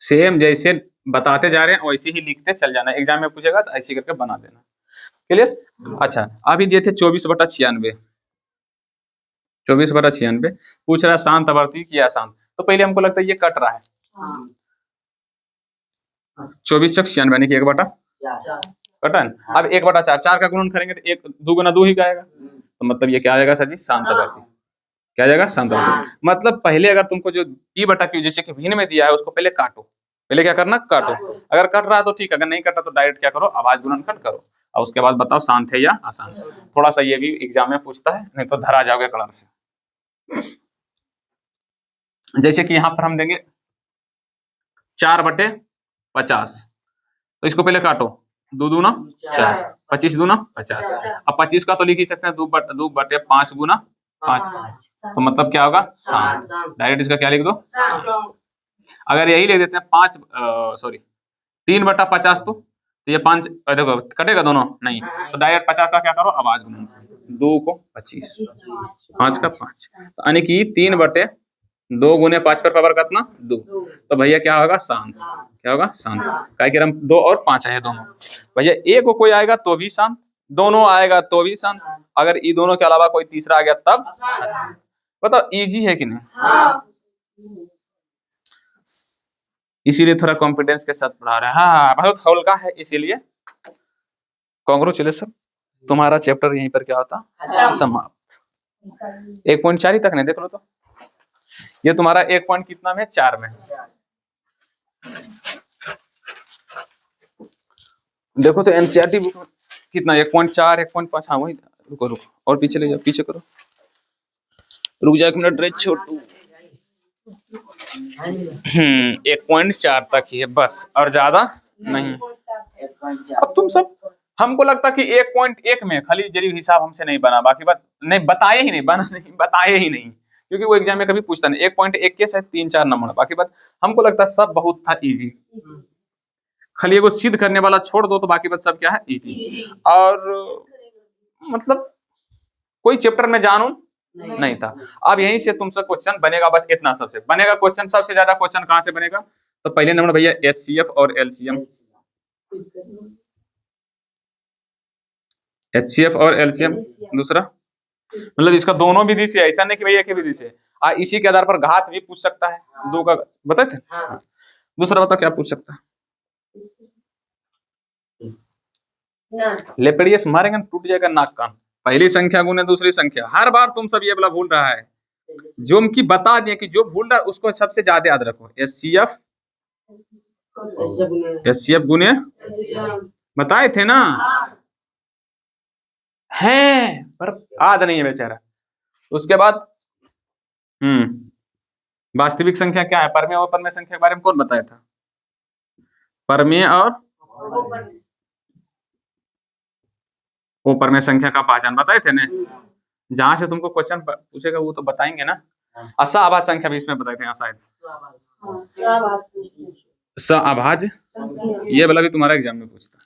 सेम जैसे बताते जा रहे हैं वैसे ही लिखते चल जाना। एग्जाम में पूछेगा तो ऐसे करके बना देना। क्लियर? अच्छा अभी दिए थे 24/96। 24/96 पूछ रहा है शांत आवर्ती की अशांत। तो पहले हमको लगता है ये कट रहा है 24/96 यानी कि 1/4 कटा है। अब 1/4 4 का गुणन करेंगे तो 1 2 गुना 2 ही का आएगा। तो मतलब ये क्या आ जाएगा सर जी शांत आवर्ती। क्या आ जाएगा शांत आवर्ती। मतलब पहले अगर तुमको जो p/q जैसे कि भिन्न में दिया है उसको पहले काटो। पहले क्या करना काटो, अगर कट रहा है तो ठीक, अगर नहीं कटा तो डायरेक्ट क्या करो आवाज गुणनखंड करो और उसके बाद बताओ शांत है या अशांत। थोड़ा सा ये भी एग्जाम में पूछता है, नहीं तो धरा जाओगे कलर से। जैसे कि यहाँ पर हम देंगे 4/50, तो इसको पहले काटो 2 दूना 4 25 दूना 50। अब 25 का तो लिख ही सकते हैं 2/5 गुना 5, तो मतलब क्या होगा शांत। डायरेक्ट इसका क्या लिख दो। अगर यही लिख देते हैं 5 सॉरी 3/50 तो ये 5 देखो कटेगा दोनों नहीं, तो डायरेक्ट 50 का क्या करो आवाज गुना 2 को 25 5 का 5, यानी कि 3/2 गुने 5 पर पावर कितना 2। तो भैया क्या होगा शांत। क्या होगा शांत, क्या कि हम 2 और 5 आए दोनों। भैया एक को कोई आएगा तो भी शांत, दोनों आएगा तो भी शांत, अगर ये दोनों के अलावा कोई तीसरा आ गया तब अशांत। बताओ इजी है कि नहीं? इसीलिए थोड़ा कॉन्फिडेंस के साथ पढ़ा रहे हैं। हाँ बहुत हल्का है इसीलिए कांग्रेचुलेशन, तुम्हारा चैप्टर यहीं पर क्या होता समाप्त। 1.4 ही तक नहीं देख लो तो ये तुम्हारा 1 पॉइंट कितना में 4 में। देखो तो एनसीईआरटी बुक कितना 1.4 1.5। हाँ वही, रुको रुको और पीछे ले जाओ, पीछे करो, रुक जाओ 1 मिनट ड्रेस छोटू। 1.4 तक ही है बस और ज्यादा नहीं। अब तुम सब हमको लगता कि 1.1 में खाली जरिए हिसाब हमसे नहीं बना, बाकी बात नहीं बताए ही नहीं, बना नहीं बताए ही नहीं, क्योंकि वो एग्जाम में कभी पूछता नहीं। 1.1 के शायद 3-4 नंबर, बाकी बात हमको लगता है सब बहुत था इजी। खाली एगो सिद्ध करने वाला छोड़ दो तो बाकी बात सब क्या है इजी। और मतलब कोई चैप्टर में जानू नहीं था। अब यहीं से तुमसे क्वेश्चन बनेगा, बस इतना सबसे बनेगा क्वेश्चन। सबसे ज्यादा क्वेश्चन कहां से बनेगा? तो पहले नंबर भैया एचसीएफ और एलसीएम। एचसीएफ और एलसीएम दूसरा, मतलब इसका दोनों विधि से, ऐसा नहीं कि भैया एक ही विधि से। इसी के आधार पर घात भी पूछ सकता है 2 का, बताए थे। दूसरा बताओ क्या पूछ सकता है? लेपेडियस मारेंगे टूट जाएगा नाक कान। पहली संख्या गुने दूसरी संख्या, हर बार तुम सब ये वाला भूल रहा है। जो उनकी बता दिए कि जो भूल रहा है उसको सबसे ज्यादा याद रखो। एचसीएफ गुने बताए थे ना, है पर याद नहीं है बेचारा। उसके बाद वास्तविक संख्या क्या है? परमेय और अपरमेय संख्या के बारे में कौन बताया था? परमेय और अपरमेय संख्या का पहचान बताए थे ना। जहां से तुमको क्वेश्चन पूछेगा वो तो बताएंगे ना। असहभाज्य संख्या भी इसमें बताए थे शायद। सहअभाज्य ये वाला भी तुम्हारा एग्जाम में पूछता है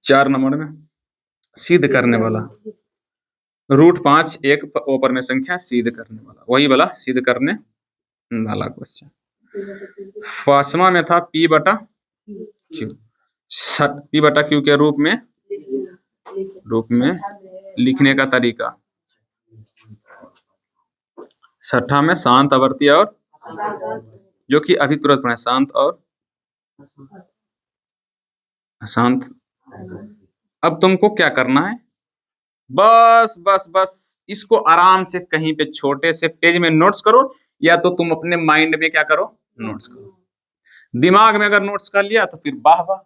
4 नंबर में। सिद्ध करने वाला √5 एक अपरमेय संख्या सिद्ध करने वाला, वही वाला सिद्ध करने वाला क्वेश्चन। 5वां में था P बटा Q के रूप में लिखने का तरीका। 6वां में शांत आवर्ती और, जो कि अभी तुरंत पढ़े, शांत और अशांत। अब तुमको क्या करना है, बस इसको आराम से कहीं पे छोटे से पेज में नोट्स करो, या तो तुम अपने माइंड में क्या करो, नोट्स करो। दिमाग में अगर नोट्स कर लिया तो फिर वाह वाह,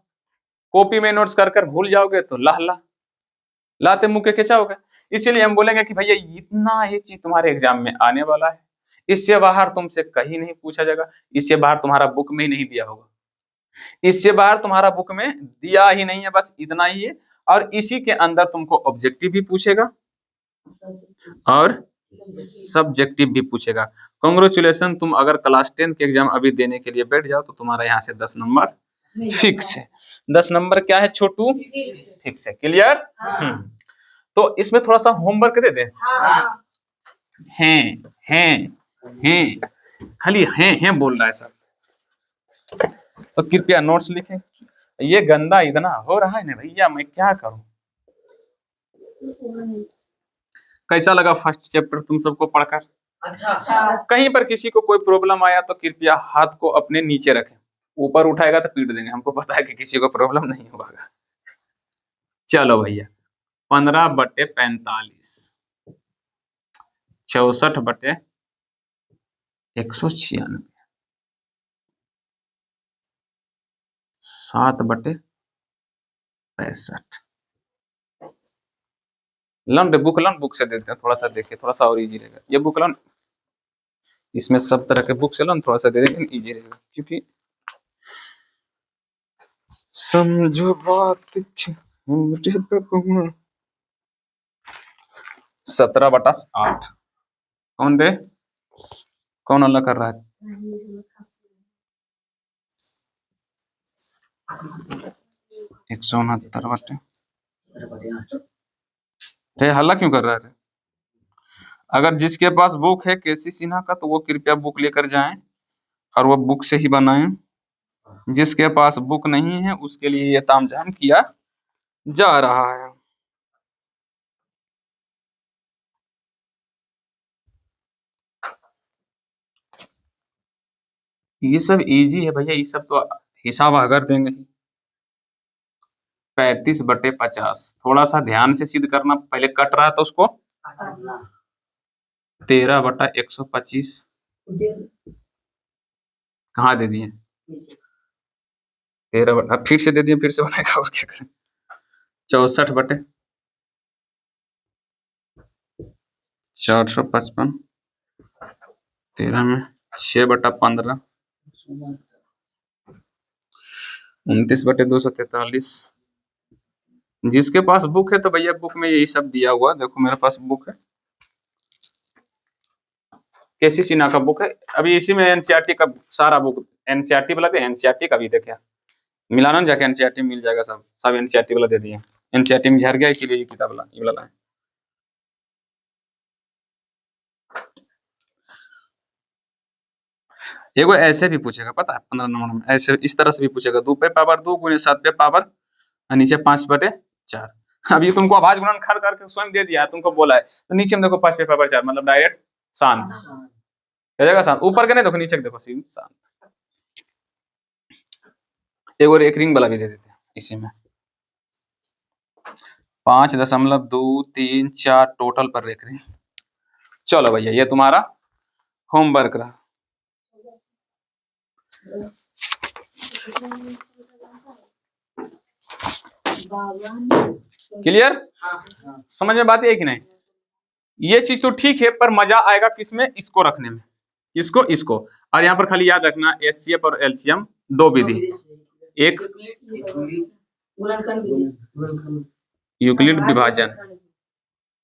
कॉपी में नोट्स कर भूल जाओगे तो लाते मुके के चाहोगे। इसीलिए हम बोलेंगे कि भैया इतना ये चीज तुम्हारे एग्जाम में आने वाला है, इससे बाहर तुमसे कहीं नहीं पूछा जाएगा, इससे बाहर तुम्हारा बुक में ही नहीं दिया होगा, इससे बाहर तुम्हारा बुक में दिया ही नहीं है, बस इतना ही है। और इसी के अंदर तुमको ऑब्जेक्टिव भी पूछेगा और सब्जेक्टिव भी पूछेगा। कांग्रेचुलेशन, तुम अगर क्लास 10 के एग्जाम अभी देने के लिए बैठ जाओ तो तुम्हारा यहाँ से 10 नंबर फिक्स है। 10 नंबर क्या है छोटू? फिक्स है। क्लियर? तो इसमें थोड़ा सा होमवर्क दे दे। हैं खाली हैं बोल रहा है सर, तो कृपया नोट्स लिखें। ये गंदा इतना हो रहा है ना भैया, मैं क्या करूं। कैसा लगा फर्स्ट चैप्टर तुम सबको पढ़कर? अच्छा। कहीं पर किसी को कोई प्रॉब्लम आया तो कृपया हाथ को अपने नीचे रखें, ऊपर उठाएगा तो पीट देंगे, हमको पता है कि किसी को प्रॉब्लम नहीं होगा। चलो भैया, 15/45 64/196 7/65 लन बुक से देखते हैं, थोड़ा सा देखिए, थोड़ा सा और इजी रहेगा। ये बुक लन, इसमें सब तरह के बुक से लन, थोड़ा सा दे देंगे, इजी रहेगा। क्योंकि समझो बात 17/8 कौन दे, कौन अल्लाह कर रहा है? 169 हल्ला क्यों कर रहा है? अगर जिसके पास बुक है केसी सिन्हा का तो वो कृपया बुक लेकर जाएं और वो बुक से ही बनाएं। जिसके पास बुक नहीं है उसके लिए ये तामझाम किया जा रहा है। ये सब इजी है भैया, ये सब तो हिसाब अगर देंगे। 35/50 थोड़ा सा ध्यान से सिद्ध करना, पहले कट रहा था उसको 13/125 कहाँ दे दिए? 13 अब फिर से दे दिए, फिर से बनेगा और क्या करें। 64/455 13 में 6/15 29/243। जिसके पास बुक है तो भैया बुक में यही सब दिया हुआ, देखो मेरे पास बुक है, केसी सिन्हा का बुक है। अभी इसी में एनसीईआरटी का सारा बुक, एनसीईआरटी वाला दे, एनसीईआरटी का भी देखे मिलाना जाके एनसीईआरटी मिल जाएगा, सब एनसीईआरटी वाला दे दिए। एनसीईआरटी में झड़ गया इसीलिए ये किताब वाला ये वाला है। एगो ऐसे भी पूछेगा पता है 15 नंबर में, ऐसे इस तरह से भी पूछेगा 2 पे पावर 2 गुने 7 पे पावर और नीचे 5/4। अब ये तुमको अभाज्य गुणन खड़ करके स्वयं दे दिया है, तुमको बोला है तो नीचे में देखो 5 पे पावर 4 मतलब डायरेक्ट शांत हो जाएगा, शांत। ऊपर के नहीं देखो, नीचे देखो शांत। एक और एक रिंग वाला भी दे देते हैं इसी में। 5.234 टोटल पर एक रिंग। चलो भैया ये तुम्हारा होमवर्क रहा। क्लियर? समझ में बात है कि नहीं? ये चीज तो ठीक है, पर मजा आएगा किसमें? इसको रखने में। किसको? इसको। और यहाँ पर खाली याद रखना एचसीएफ और एलसीएम दो विधि, एक यूक्लिड विभाजन,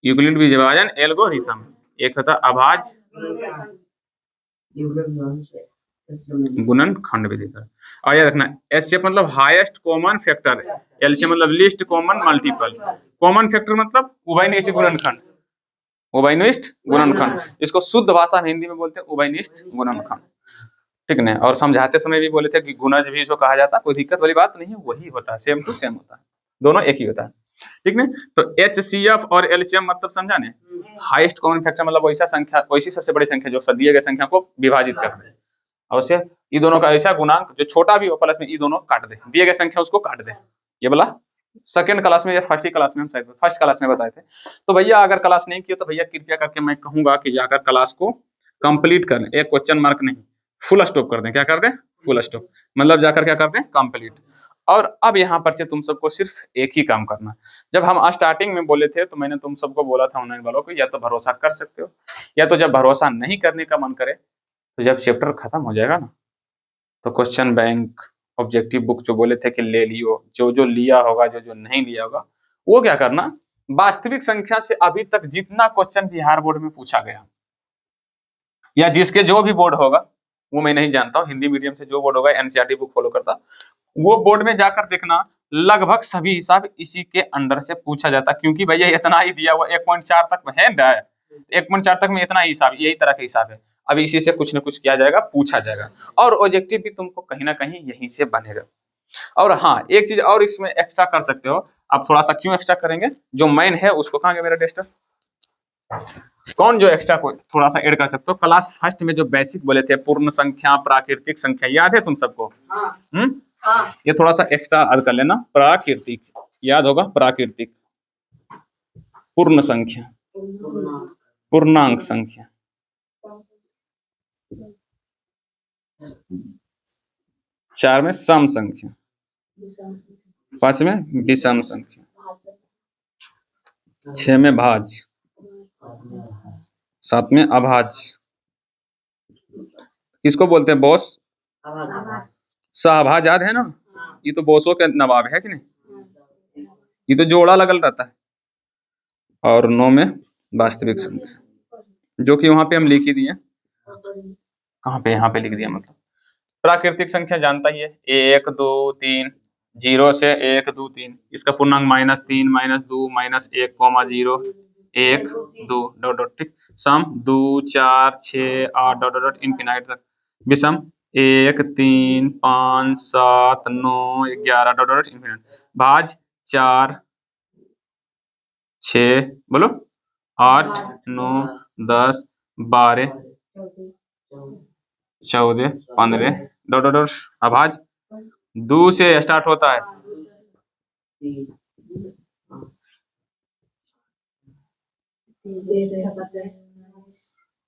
यूक्लिड विभाजन एल्गोरिथम, एक होता अभाज्य गुणनखंड विधि का। और याद रखना एचसीएफ मतलब हाईएस्ट कॉमन फैक्टर, एलसीएम मतलब least common multiple. Common factor मतलब उभयनिष्ठ गुणनखंड, उभयनिष्ठ गुणनखंड। इसको शुद्ध भाषा में हिंदी में बोलते हैं उभयनिष्ठ गुणनखंड, ठीक है। और समझाते समय भी बोले थे कि गुणज भी इसको कहा जाता है, कोई दिक्कत वाली बात नहीं है, वही होता है, सेम टू सेम होता है, दोनों एक ही होता है, ठीक है। तो एचसीएफ और एलसीएम मतलब समझा ने? हाईएस्ट कॉमन फैक्टर मतलब वैसा संख्या, वैसी सबसे बड़ी संख्या जो दिए गए संख्या को विभाजित कर दे, अवश्य ये दोनों का ऐसा गुणांक जो छोटा भी हो प्लस में ये दोनों काट दे, दिए गए संख्या उसको काट दे। ये बोला सेकंड क्लास में या फर्स्ट क्लास में, हम शायद फर्स्ट क्लास में बताए थे। तो भैया अगर क्लास नहीं किया तो भैया कृपया करके मैं कहूंगा कि जाकर क्लास को कंप्लीट कर लें, एक क्वेश्चन मार्क नहीं, फुल स्टॉप कर दें। क्या कर दें? फुल स्टॉप, मतलब जाकर क्या कर दें? कंप्लीट। और अब यहाँ पर से तुम सबको सिर्फ एक ही काम करना। जब हम स्टार्टिंग में बोले थे तो मैंने तुम सबको बोला था ऑनलाइन वालों को, या तो भरोसा कर सकते हो, या तो जब भरोसा नहीं करने का मन करे तो जब चैप्टर खत्म हो जाएगा ना तो क्वेश्चन बैंक ऑब्जेक्टिव बुक जो बोले थे कि ले लियो, जो जो लिया होगा, जो जो नहीं लिया होगा वो क्या करना, वास्तविक संख्या से अभी तक जितना क्वेश्चन बिहार बोर्ड में पूछा गया या जिसके जो भी बोर्ड होगा, वो मैं नहीं जानता हूँ, हिंदी मीडियम से जो बोर्ड होगा एनसीईआरटी बुक फॉलो करता, वो बोर्ड में जाकर देखना लगभग सभी हिसाब इसी के अंडर से पूछा जाता, क्योंकि भैया इतना ही दिया हुआ 1.4 तक है ना, 1.4 तक में इतना ही हिसाब, यही तरह का हिसाब है। अब इसी से कुछ न कुछ किया जाएगा, पूछा जाएगा, और ऑब्जेक्टिव भी तुमको कहीं ना कहीं यहीं से बनेगा। और हाँ एक चीज और इसमें एक्स्ट्रा कर सकते हो आप, थोड़ा सा क्यों एक्स्ट्रा करेंगे, जो मेन है उसको, कहाँ गया मेरा टेस्टर, कौन जो एक्स्ट्रा को थोड़ा सा ऐड कर सकते हो। क्लास फर्स्ट में जो बेसिक बोले थे पूर्ण संख्या, प्राकृतिक संख्या, याद है तुम सबको? ये थोड़ा सा एक्स्ट्रा ऐड कर लेना, प्राकृतिक, याद होगा, प्राकृतिक, पूर्ण संख्या, पूर्णांक संख्या, चार में सम संख्या, पांच में विषम संख्या, छह में भाज्य, सात में अभाज्य। किसको बोलते हैं बॉस? सहभाज, याद है ना? ये तो बॉसों के नवाब है कि नहीं, ये तो जोड़ा लगल रहता है। और 9 में वास्तविक संख्या, जो कि वहां पे हम लिख ही दिए, कहाँ पे? यहाँ पे लिख दिया। मतलब प्राकृतिक संख्या जानता ही है, 1 2 3, 0 से 1 2 3, इसका पूर्णांक -3 -2 -1 0 1 2 डॉट डॉट, ठीक। सम 2 4 6 8 डॉट डॉट इनफिनाइट तक। विषम 1 3 5 7 9 11 डॉट डॉट इनफिनाइट। भाज 4 6 बोलो 8 9 10 12 14 15 डॉट डॉट। अभाज 2 से स्टार्ट होता है,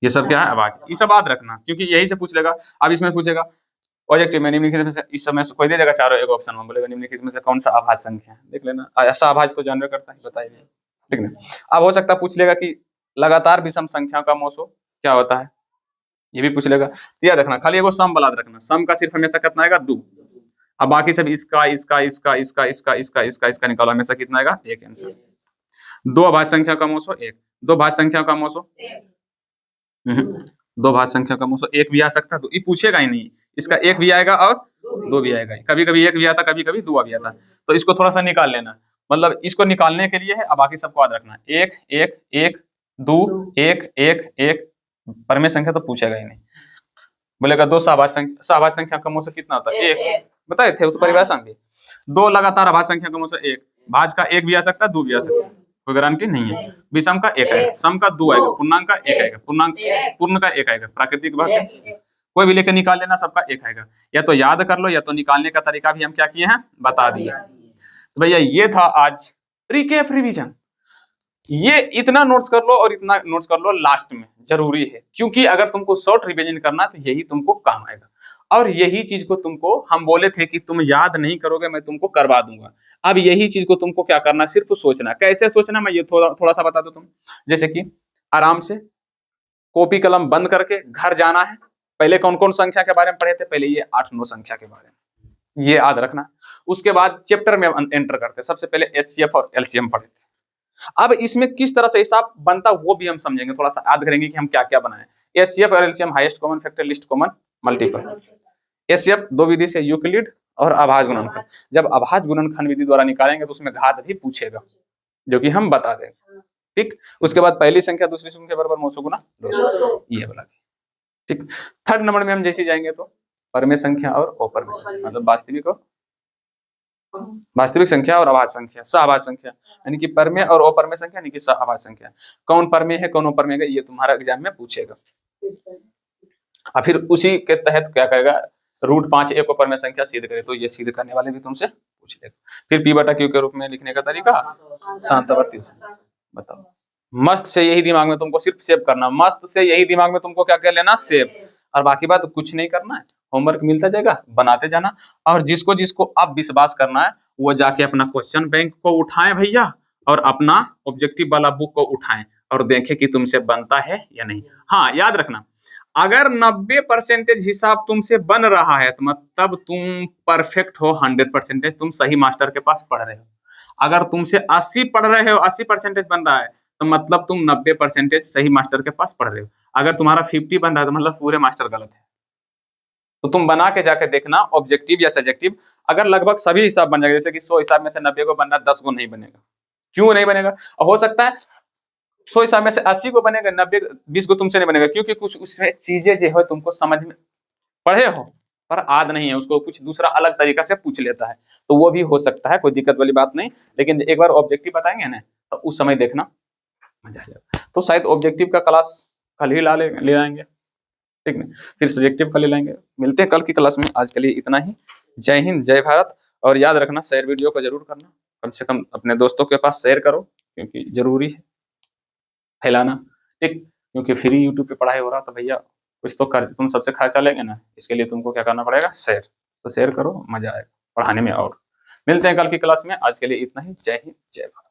ये सब क्या है? अभाज। ये सब याद रखना क्योंकि यही से पूछ लेगा। अब इसमें पूछेगा ऑब्जेक्टिव में निम्नलिखित में से, इस समय कोई दे देगा चारों एक ऑप्शन में, बोलेगा निम्नलिखित में से कौन सा अभाज्य संख्या है, देख लेना। ऐसा अभाज्य तो जानवर करता है, बताइए, ठीक ना। अब हो सकता है पूछ लेगा कि लगातार विषम संख्या का मोसो क्या होता है, ये भी पूछ लेगा। तो याद रखना खाली एगो सम वाला रखना, सम का सिर्फ हमेशा कितना आएगा? 2। अब बाकी सब इसका इसका इसका इसका इसका इसका इसका इसका निकालो, हमेशा कितना आएगा? 1 आंसर। 2 अभाज्य संख्या का मोसो 1, 2 भाज्य संख्या का मोसो 2 भाज्य संख्या का मोसो 1 भी आ सकता है, तो ये पूछेगा ही नहीं, इसका 1 भी आएगा और 2 भी आएगा, कभी कभी 1 भी आता, कभी कभी 2 भी आता, तो इसको थोड़ा सा निकाल लेना। मतलब इसको निकालने के लिए है, अब बाकी सबको याद रखना, 1 1 1 2 1 1 1, परमेय संख्या तो पूछेगा ही नहीं। बोलेगा 2 सहभाज्य संख्या का मोसो कितना होता है? 1, बताए थे तो परिभाषा में। 2 लगातार अभाज्य संख्या का मोसो 1, भाज्य का 1 भी आ सकता है, 2 भी आ सकता है, कोई गारंटी नहीं है। विषम का 1 आएगा, सम का 2 आएगा, पूर्णांक का 1 आएगा, पूर्ण का 1 आएगा, प्राकृतिक भाग कोई भी लेके निकाल लेना, सबका एक आएगा। या तो याद कर लो या तो निकालने का तरीका भी हम क्या किए हैं, बता दिए। तो भैया ये था आज रिकैप रिवीजन। ये इतना नोट्स कर लो और इतना नोट्स कर लो लास्ट में, जरूरी है, क्योंकि अगर तुमको शॉर्ट रिवीजन करना है तो यही तुमको काम आएगा। और यही चीज को तुमको हम बोले थे कि तुम याद नहीं करोगे, मैं तुमको करवा दूंगा। अब यही चीज को तुमको क्या करना, सिर्फ सोचना। कैसे सोचना, मैं ये थोड़ा सा बता दो तुम। जैसे कि आराम से कॉपी कलम बंद करके घर जाना है। पहले कौन कौन संख्या के बारे में पढ़े थे, पहले ये 8-9 संख्या के बारे में, ये याद रखना। उसके बाद चैप्टर में एंटर करते, सबसे पहले एचसीएफ और एलसीएम पढ़े थे। अब इसमें किस तरह से हिसाब बनता वो भी हम समझेंगे, थोड़ा सा याद करेंगे कि हम क्या क्या बनाए। एचसीएफ और LCM, highest common factor, least common multiple. HCF दो विधि से, यूक्लिड और अभाज्य गुणनखंड। जब अभाज्य गुणनखंड विधि द्वारा निकालेंगे तो उसमें घात भी पूछेगा, जो कि हम बता देंगे। ठीक, उसके बाद पहली संख्या दूसरी संख्या बराबर 900 गुना 200, ये वाला। ठीक, थर्ड नंबर में हम जैसे जाएंगे तो परमेय संख्या और अपरमेय संख्या, मतलब वास्तविक संख्या और अभाज्य संख्या, सहअभाज्य संख्या, यानी कि परमेय और अपरमेय संख्या, यानी कि सहअभाज्य संख्या। कौन परमेय है कौन अपरमेय है, ये तुम्हारा एग्जाम में पूछेगा। और फिर उसी के तहत क्या करेगा, √5 एक अपरमेय संख्या सिद्ध करे, तो ये सिद्ध करने वाले भी तुमसे पूछ लेगा। फिर P/Q के रूप में लिखने का तरीका, शांतवर्ती संख्या। बताओ, मस्त से यही दिमाग में तुमको सिर्फ सेव करना, मस्त से यही दिमाग में तुमको क्या कर लेना, सेव। और बाकी बात कुछ नहीं करना है, होमवर्क मिलता जाएगा, बनाते जाना। और जिसको जिसको अब विश्वास करना है वो जाके अपना क्वेश्चन बैंक को उठाएं भैया, और अपना ऑब्जेक्टिव वाला बुक को उठाएं और देखें कि तुमसे बनता है या नहीं। हाँ, याद रखना, अगर 90% हिसाब तुमसे बन रहा है तो मतलब तुम परफेक्ट हो, 100% तुम सही मास्टर के पास पढ़ रहे हो। अगर तुमसे 80 पढ़ रहे हो, 80% बन रहा है तो मतलब तुम 90% सही मास्टर के पास पढ़ रहे हो। अगर तुम्हारा 50 बन रहा है तो मतलब पूरे मास्टर गलत है। तो तुम बना के जाके देखना, ऑब्जेक्टिव या सब्जेक्टिव, अगर लगभग सभी हिसाब बन जाएगा, जैसे कि 100 हिसाब में से 90 को बन रहा है, 10 को नहीं बनेगा। क्यों नहीं बनेगा? हो सकता है 100 हिसाब में से 80 को बनेगा, 90 20 को तुमसे नहीं बनेगा, क्योंकि कुछ उसमें चीजें जो है तुमको समझ में पढ़े हो पर याद नहीं है, उसको कुछ दूसरा अलग तरीका से पूछ लेता है, तो वो भी हो सकता है, कोई दिक्कत वाली बात नहीं। लेकिन एक बार ऑब्जेक्टिव बताएंगे ना तो उस समय देखना मजा आ जाएगा। तो शायद ऑब्जेक्टिव का क्लास कल ही ले आएंगे, ठीक है, फिर सब्जेक्टिव का ले लेंगे। मिलते हैं कल की क्लास में, आज के लिए इतना ही। जय हिंद, जय भारत। और याद रखना, शेयर वीडियो को जरूर करना, कम से कम अपने दोस्तों के पास शेयर करो, क्योंकि जरूरी है फैलाना, ठीक। क्योंकि फ्री यूट्यूब पे पढ़ाई हो रहा, तो भैया कुछ तो तुम सबसे खर्चा लेंगे ना, इसके लिए तुमको क्या करना पड़ेगा, शेयर। तो शेयर करो, मजा आएगा पढ़ाने में। और मिलते हैं कल की क्लास में, आज के लिए इतना ही। जय हिंद, जय भारत।